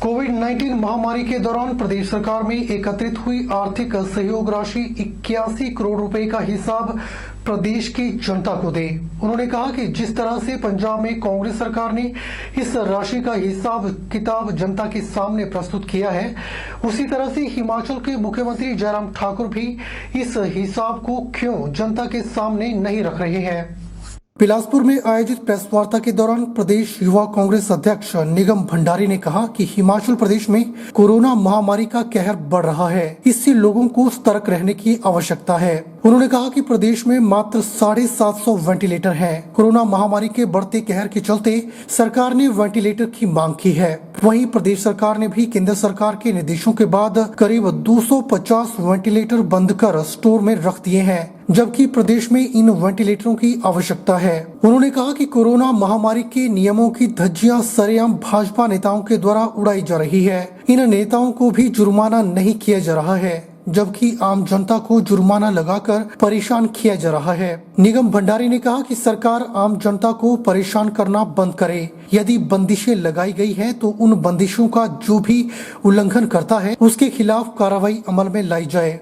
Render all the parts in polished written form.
कोविड-19 महामारी के दौरान प्रदेश सरकार में एकत्रित हुई आर्थिक सहयोग राशि 81 करोड़ रुपए का हिसाब प्रदेश की जनता को दे। उन्होंने कहा कि जिस तरह से पंजाब में कांग्रेस सरकार ने इस राशि का हिसाब किताब जनता के सामने प्रस्तुत किया है, उसी तरह से हिमाचल के मुख्यमंत्री जयराम ठाकुर भी इस हिसाब को क्यों जनता के सामने नहीं रख रहे हैं। बिलासपुर में आयोजित प्रेस वार्ता के दौरान प्रदेश युवा कांग्रेस अध्यक्ष निगम भंडारी ने कहा कि हिमाचल प्रदेश में कोरोना महामारी का कहर बढ़ रहा है, इससे लोगों को सतर्क रहने की आवश्यकता है। उन्होंने कहा कि प्रदेश में मात्र 750 वेंटिलेटर हैं। कोरोना महामारी के बढ़ते कहर के चलते सरकार ने वेंटिलेटर की मांग की है। वहीं प्रदेश सरकार ने भी केंद्र सरकार के निर्देशों के बाद करीब 250 वेंटिलेटर बंद कर स्टोर में रख दिए हैं, जबकि प्रदेश में इन वेंटिलेटरों की आवश्यकता है। उन्होंने कहा कि कोरोना महामारी के नियमों की धज्जियां सरेआम भाजपा नेताओं के द्वारा उड़ाई जा रही है। इन नेताओं को भी जुर्माना नहीं किया जा रहा है, जबकि आम जनता को जुर्माना लगाकर परेशान किया जा रहा है। निगम भंडारी ने कहा कि सरकार आम जनता को परेशान करना बंद करे। यदि बंदिशें लगाई गई हैं तो उन बंदिशों का जो भी उल्लंघन करता है उसके खिलाफ कार्रवाई अमल में लाई जाए।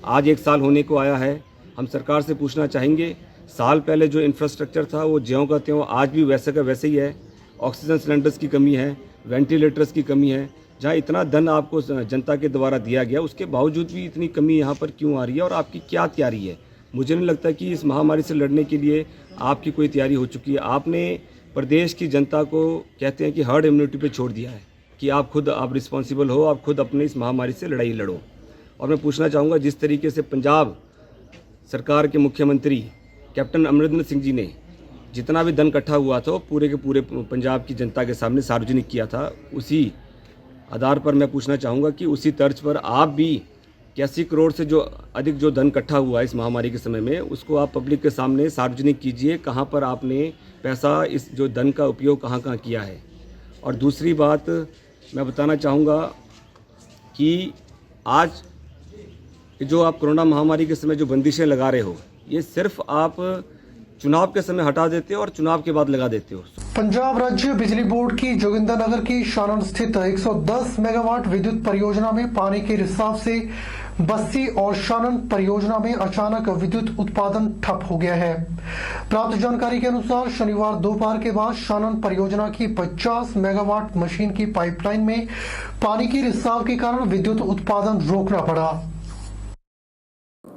आज 1 साल होने को आया है। हम सरकार से पूछना चाहेंगे, साल पहले जो इंफ्रास्ट्रक्चर था वो ज्यों का त्यों आज भी वैसे का वैसे ही है। ऑक्सीजन सिलेंडर्स की कमी है, वेंटिलेटर्स की कमी है। जहाँ इतना धन आपको जनता के द्वारा दिया गया, उसके बावजूद भी इतनी कमी यहाँ पर क्यों आ रही है और आपकी क्या तैयारी है? मुझे नहीं लगता कि इस महामारी से लड़ने के लिए आपकी कोई तैयारी हो चुकी है। आपने प्रदेश की जनता को कहते हैं कि हर्ड इम्यूनिटी पे छोड़ दिया है कि आप रिस्पॉन्सिबल हो, आप खुद अपने इस महामारी से लड़ाई लड़ो। और मैं पूछना चाहूँगा, जिस तरीके से पंजाब सरकार के मुख्यमंत्री कैप्टन अमरिंदर सिंह जी ने जितना भी धन इकट्ठा हुआ था वो पूरे के पूरे पंजाब की जनता के सामने सार्वजनिक किया था, उसी आधार पर मैं पूछना चाहूँगा कि उसी तर्ज पर आप भी 81 करोड़ से जो अधिक जो धन इकट्ठा हुआ है इस महामारी के समय में, उसको आप पब्लिक के सामने सार्वजनिक कीजिए। कहाँ पर आपने पैसा, इस जो धन का उपयोग कहाँ कहाँ किया है। और दूसरी बात मैं बताना चाहूँगा कि आज जो आप कोरोना महामारी के समय जो बंदिशें लगा रहे हो, ये सिर्फ आप चुनाव के समय हटा देते हो और चुनाव के बाद लगा देते हो। पंजाब राज्य बिजली बोर्ड की जोगिंदरनगर की शानन स्थित 110 मेगावाट विद्युत परियोजना में पानी के रिसाव से बस्सी और शानन परियोजना में अचानक विद्युत उत्पादन ठप हो गया है। प्राप्त जानकारी के अनुसार शनिवार दोपहर के बाद शानन परियोजना की 50 मेगावाट मशीन की पाइपलाइन में पानी के रिसाव के कारण विद्युत उत्पादन रोकना पड़ा।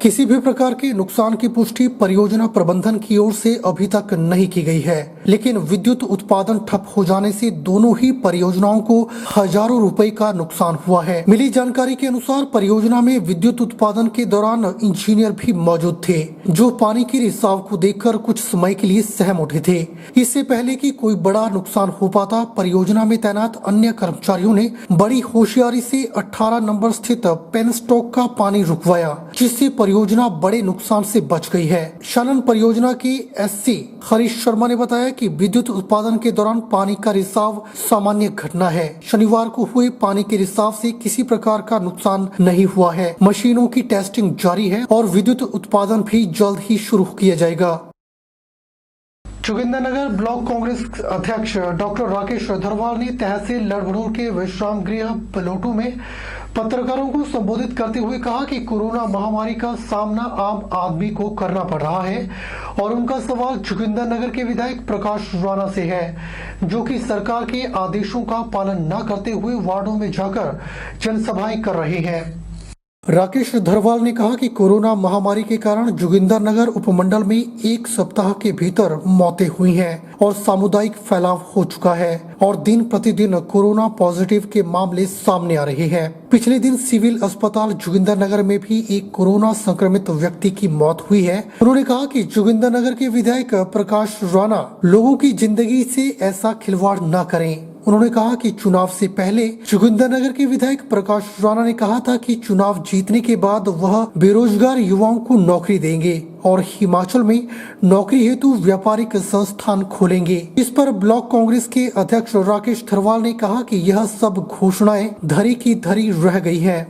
किसी भी प्रकार के नुकसान की पुष्टि परियोजना प्रबंधन की ओर से अभी तक नहीं की गई है, लेकिन विद्युत उत्पादन ठप हो जाने से दोनों ही परियोजनाओं को हजारों रुपए का नुकसान हुआ है। मिली जानकारी के अनुसार परियोजना में विद्युत उत्पादन के दौरान इंजीनियर भी मौजूद थे, जो पानी के रिसाव को देखकर कुछ समय के लिए सहम उठे थे। इससे पहले कि कोई बड़ा नुकसान हो पाता, परियोजना में तैनात अन्य कर्मचारियों ने बड़ी होशियारी से 18 नंबर स्थित पेनस्टॉक का पानी रुकवाया, जिससे परियोजना बड़े नुकसान से बच गई है। शानन परियोजना के एससी हरीश शर्मा ने बताया कि विद्युत उत्पादन के दौरान पानी का रिसाव सामान्य घटना है। शनिवार को हुए पानी के रिसाव से किसी प्रकार का नुकसान नहीं हुआ है। मशीनों की टेस्टिंग जारी है और विद्युत उत्पादन भी जल्द ही शुरू किया जाएगा। जोगिंदरनगर ब्लॉक कांग्रेस अध्यक्ष डॉक्टर राकेश धरवाल ने तहसील लड़भड़ोल के विश्राम गृह पलोटू में पत्रकारों को संबोधित करते हुए कहा कि कोरोना महामारी का सामना आम आदमी को करना पड़ रहा है और उनका सवाल जोगिंदरनगर के विधायक प्रकाश राणा से है, जो कि सरकार के आदेशों का पालन न करते हुए वार्डों में जाकर जनसभाएं कर रहे हैं। राकेश धरवाल ने कहा कि कोरोना महामारी के कारण जोगिंदरनगर उपमंडल में 1 सप्ताह के भीतर मौतें हुई हैं और सामुदायिक फैलाव हो चुका है और दिन प्रतिदिन कोरोना पॉजिटिव के मामले सामने आ रहे हैं। पिछले दिन सिविल अस्पताल जोगिंदरनगर में भी एक कोरोना संक्रमित व्यक्ति की मौत हुई है। उन्होंने कहा कि जोगिंदरनगर के विधायक प्रकाश राणा लोगों की जिंदगी से ऐसा खिलवाड़ न करें। उन्होंने कहा कि चुनाव से पहले जोगिंदरनगर के विधायक प्रकाश राणा ने कहा था कि चुनाव जीतने के बाद वह बेरोजगार युवाओं को नौकरी देंगे और हिमाचल में नौकरी हेतु व्यापारिक संस्थान खोलेंगे। इस पर ब्लॉक कांग्रेस के अध्यक्ष राकेश धरवाल ने कहा कि यह सब घोषणाएं धरी की धरी रह गई है।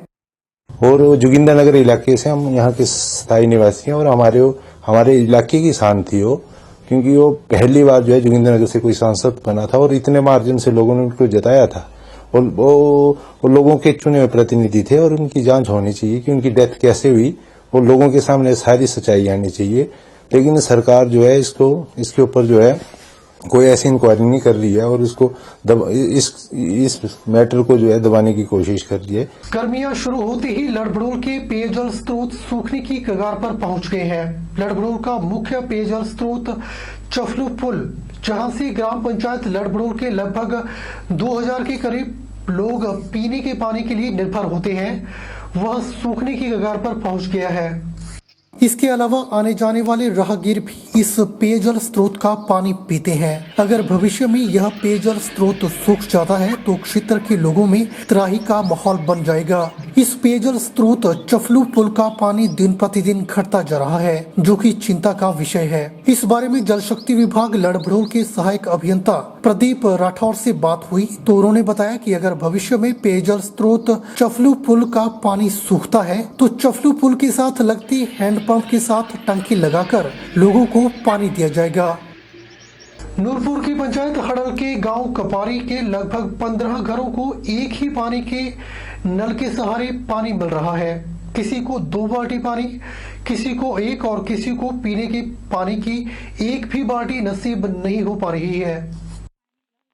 और जोगिंदरनगर इलाके से हम यहाँ के स्थायी निवासी हैं और हमारे इलाके की शान थी वो, क्योंकि वो पहली बार जो है जोगिंदरनगर से कोई सांसद बना था और इतने मार्जिन से लोगों ने उनको जताया था वो लोगों के चुने हुए प्रतिनिधि थे और उनकी जांच होनी चाहिए कि उनकी डेथ कैसे हुई, वो लोगों के सामने सारी सच्चाई आनी चाहिए। लेकिन सरकार जो है इसके ऊपर जो है कोई ऐसी इंक्वायरी नहीं कर रही है और इसको इस मैटर को जो है दबाने की कोशिश कर रही है। गर्मियां शुरू होते ही लड़भड़ोल के पेयजल स्रोत सूखने की कगार पर पहुंच गए हैं। लड़भड़ोल का मुख्य पेयजल स्रोत चफलू पुल, जहां से ग्राम पंचायत लड़भड़ोल के लगभग 2000 के करीब लोग पीने के पानी के लिए निर्भर होते हैं, वह सूखने की कगार पर पहुंच गया है। इसके अलावा आने जाने वाले राहगीर भी इस पेयजल स्रोत का पानी पीते हैं। अगर भविष्य में यह पेयजल स्रोत सूख जाता है तो क्षेत्र के लोगों में त्राही का माहौल बन जाएगा। इस पेयजल स्रोत चफलू पुल का पानी दिन प्रतिदिन घटता जा रहा है, जो कि चिंता का विषय है। इस बारे में जल शक्ति विभाग लड़भड़ोल के सहायक अभियंता प्रदीप राठौर से बात हुई तो उन्होंने बताया कि अगर भविष्य में पेयजल स्रोत चफलू पुल का पानी सूखता है तो चफलू पुल के साथ लगती हैंडपंप के साथ टंकी लगाकर लोगों को पानी दिया जाएगा। नूरपुर की पंचायत हड़ल के गांव कपारी के लगभग 15 घरों को एक ही पानी के नल के सहारे पानी मिल रहा है। किसी को 2 बाल्टी पानी, किसी को 1 और किसी को पीने के पानी की 1 भी बाल्टी नसीब नहीं हो पा रही है।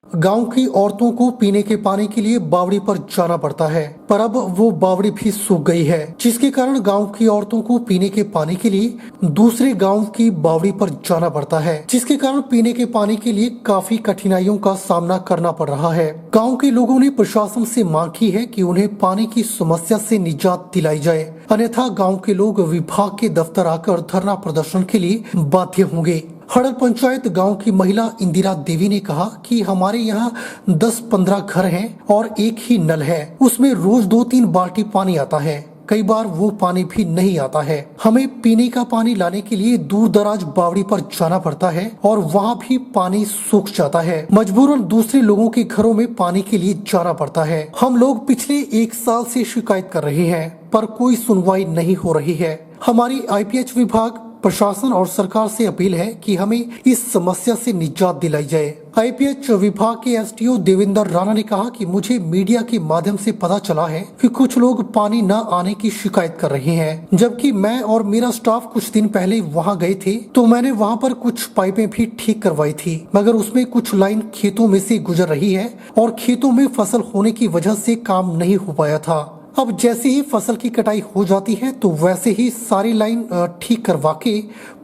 गांव की औरतों को पीने के पानी के लिए बावड़ी पर जाना पड़ता है, पर अब वो बावड़ी भी सूख गई है, जिसके कारण गांव की औरतों को पीने के पानी के लिए दूसरे गांव की बावड़ी पर जाना पड़ता है, जिसके कारण पीने के पानी के लिए काफी कठिनाइयों का सामना करना पड़ रहा है। गांव के लोगों ने प्रशासन से मांग की है कि उन्हें पानी की समस्या से निजात दिलाई जाए, अन्यथा गाँव के लोग विभाग के दफ्तर आकर धरना प्रदर्शन के लिए बाध्य होंगे। हड़ल पंचायत गांव की महिला इंदिरा देवी ने कहा कि हमारे यहाँ 10-15 घर हैं और एक ही नल है, उसमें रोज 2-3 बाल्टी पानी आता है, कई बार वो पानी भी नहीं आता है। हमें पीने का पानी लाने के लिए दूर दराज बावड़ी पर जाना पड़ता है और वहाँ भी पानी सूख जाता है। मजबूरन दूसरे लोगों के घरों में पानी के लिए जाना पड़ता है। हम लोग पिछले 1 साल से शिकायत कर रहे हैं, पर कोई सुनवाई नहीं हो रही है। हमारी IPH विभाग, प्रशासन और सरकार से अपील है कि हमें इस समस्या से निजात दिलाई जाए। IPH विभाग के SDO देवेंद्र राणा ने कहा कि मुझे मीडिया के माध्यम से पता चला है कि कुछ लोग पानी न आने की शिकायत कर रहे हैं, जबकि मैं और मेरा स्टाफ कुछ दिन पहले वहां गए थे तो मैंने वहां पर कुछ पाइपें भी ठीक करवाई थी, मगर उसमें कुछ लाइन खेतों में से गुजर रही है और खेतों में फसल होने की वजह से काम नहीं हो पाया था। अब जैसे ही फसल की कटाई हो जाती है तो वैसे ही सारी लाइन ठीक करवा के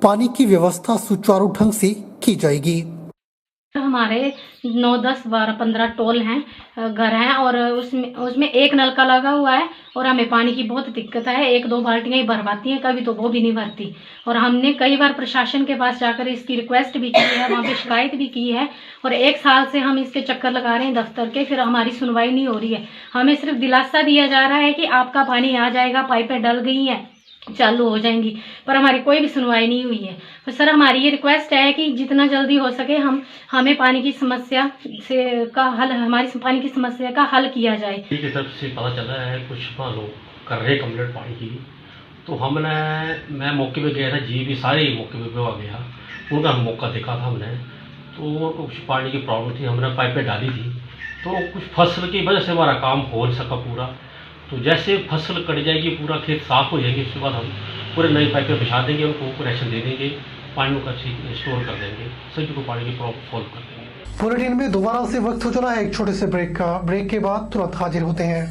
पानी की व्यवस्था सुचारू ढंग से की जाएगी। हमारे 9, 10, 12, 15 टोल हैं, घर हैं और उसमें एक नलका लगा हुआ है और हमें पानी की बहुत दिक्कत है। 1-2 बाल्टियाँ ही भर पाती हैं, कभी तो वो भी नहीं भरती। और हमने कई बार प्रशासन के पास जाकर इसकी रिक्वेस्ट भी की है, वहाँ पे शिकायत भी की है और 1 साल से हम इसके चक्कर लगा रहे हैं दफ्तर के, फिर हमारी सुनवाई नहीं हो रही है। हमें सिर्फ दिलासा दिया जा रहा है कि आपका पानी आ जाएगा, पाइपें डल गई हैं, चालू हो जाएंगी, पर हमारी कोई भी सुनवाई नहीं हुई है। तो सर हमारी ये रिक्वेस्ट है कि जितना जल्दी हो सके हमें पानी की समस्या का हल किया जाए। की तरफ से पता चला है कुछ लोग कर रहे कंप्लेंट पानी की, तो मैं मौके पे गया था, जी भी सारे मौके पे आ गया, उनका मौका देखा था हमने, तो कुछ पानी की प्रॉब्लम थी, हमने पाइपें डाली थी, तो कुछ फसल की वजह से हमारा काम हो नहीं सका पूरा। तो जैसे फसल कट जाएगी, पूरा खेत साफ हो जाएगी, उसके बाद हम पूरे नई पाइपें बिछा देंगे, उनको कनेक्शन दे देंगे, पानी का स्टोर कर देंगे, सभी को पानी की प्रॉब्लम सॉल्व कर देंगे। बुलेटिन में दोबारा से वक्त हो चला है एक छोटे से ब्रेक का। ब्रेक के बाद तुरंत हाजिर होते हैं।